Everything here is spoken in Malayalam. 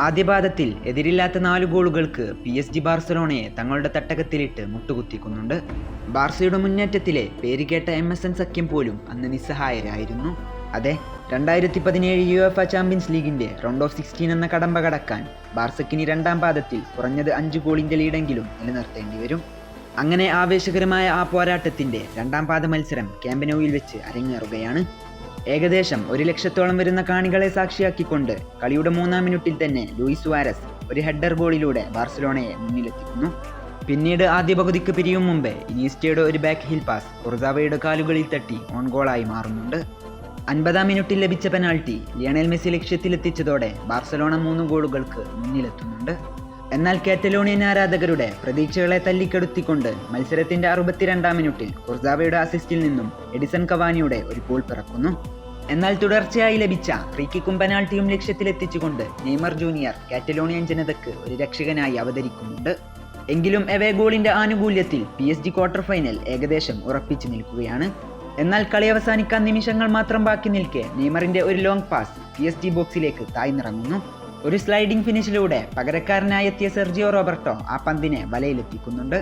ആദ്യ പാദത്തിൽ എതിരില്ലാത്ത 4 ഗോളുകൾക്ക് PSG ബാർസലോണയെ തങ്ങളുടെ തട്ടകത്തിലിട്ട് മുട്ടുകുത്തിക്കുന്നുണ്ട്. ബാർസയുടെ മുന്നേറ്റത്തിലെ പേരുകേട്ട MSN സഖ്യം പോലും അന്ന് നിസ്സഹായരായിരുന്നു. അതെ, 2017 UEFA ചാമ്പ്യൻസ് ലീഗിന്റെ റൗണ്ട് ഓഫ് 16 എന്ന കടമ്പ കടക്കാൻ ബാർസക്കിനി രണ്ടാം പാദത്തിൽ കുറഞ്ഞത് 5 ഗോളിന്റെ ലീഡെങ്കിലും നിലനിർത്തേണ്ടി വരും. അങ്ങനെ ആവേശകരമായ ആ പോരാട്ടത്തിന്റെ രണ്ടാം പാദ മത്സരം ക്യാമ്പ് നൗവിൽ വെച്ച് അരങ്ങേറുകയാണ്. ഏകദേശം 1 ലക്ഷത്തോളം വരുന്ന കാണികളെ സാക്ഷിയാക്കിക്കൊണ്ട് കളിയുടെ 3-ാം മിനിറ്റിൽ തന്നെ ലൂയിസ് സുവാരസ് ഒരു ഹെഡർ ഗോളിലൂടെ ബാർസലോണയെ മുന്നിലെത്തിക്കുന്നു. പിന്നീട് ആദ്യ പകുതിക്ക് പിരിയും മുമ്പേ ഇനീസ്റ്റയുടെ ഒരു ബാക്ക് ഹീൽ പാസ് കുർസാവയുടെ കാലുകളിൽ തട്ടി ഓൺ ഗോളായി മാറുന്നുണ്ട്. 50-ാം മിനിറ്റിൽ ലഭിച്ച പെനാൾട്ടി ലിയണൽ മെസ്സി ലക്ഷ്യത്തിലെത്തിച്ചതോടെ ബാർസലോണ 3 ഗോളുകൾക്ക് മുന്നിലെത്തുന്നുണ്ട്. എന്നാൽ കാറ്റലോണിയൻ ആരാധകരുടെ പ്രതീക്ഷകളെ തല്ലിക്കെടുത്തിക്കൊണ്ട് മത്സരത്തിന്റെ 62-ാം മിനിറ്റിൽ കുർസാവയുടെ അസിസ്റ്റിൽ നിന്നും എഡിസൺ കവാനിയുടെ ഒരു ഗോൾ പിറക്കുന്നു. എന്നാൽ തുടർച്ചയായി ലഭിച്ച ഫ്രീക്കിക്കും പെനാൾട്ടിയും ലക്ഷ്യത്തിലെത്തിച്ചുകൊണ്ട് നെയ്മർ ജൂനിയർ കാറ്റലോണിയൻ ജനതയ്ക്ക് ഒരു രക്ഷകനായി അവതരിക്കുന്നുണ്ട്. എങ്കിലും എവേ ഗോളിന്റെ ആനുകൂല്യത്തിൽ PSG ക്വാർട്ടർ ഫൈനൽ ഏകദേശം ഉറപ്പിച്ചു നിൽക്കുകയാണ്. എന്നാൽ കളി അവസാനിക്കാൻ നിമിഷങ്ങൾ മാത്രം ബാക്കി നിൽക്കെ നെയ്മറിന്റെ ഒരു ലോങ് പാസ് PSG ബോക്സിലേക്ക് താഴ്ന്നിറങ്ങുന്നു. ഒരു സ്ലൈഡിംഗ് ഫിനിഷിലൂടെ പകരക്കാരനായി എത്തിയ സെർജിയോ റോബർട്ടോ ആ പന്തിനെ വലയിലെത്തിക്കുന്നുണ്ട്.